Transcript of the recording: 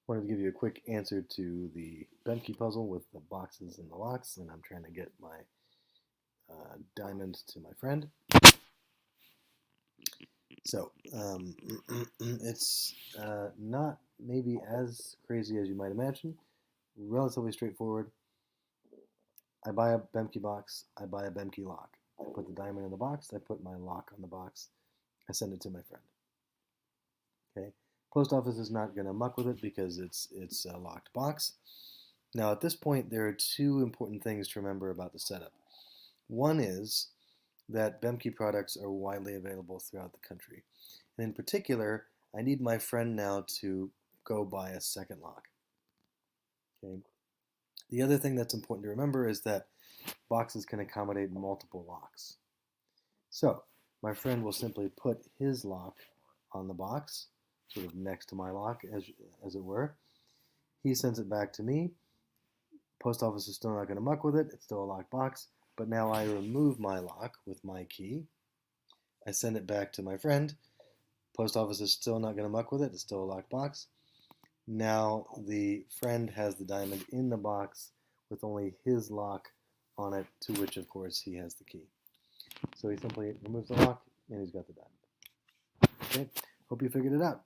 Wanted to give you a quick answer to the Bemke puzzle with the boxes and the locks, and I'm trying to get my diamond to my friend. So it's not maybe as crazy as you might imagine. Relatively straightforward. I buy a Bemke box. I buy a Bemke lock. I put the diamond in the box. I put my lock on the box. I send it to my friend. Okay. Post office is not going to muck with it because it's a locked box. Now at this point, there are two important things to remember about the setup. One is that Bemke products are widely available throughout the country. And in particular, I need my friend now to go buy a second lock. Okay. The other thing that's important to remember is that boxes can accommodate multiple locks. So my friend will simply put his lock on the box, sort of next to my lock, as it were. He sends it back to me. Post office is still not going to muck with it. It's still a locked box. But now I remove my lock with my key. I send it back to my friend. Post office is still not going to muck with it. It's still a locked box. Now the friend has the diamond in the box with only his lock on it, to which, of course, he has the key. So he simply removes the lock, and he's got the diamond. Okay, hope you figured it out.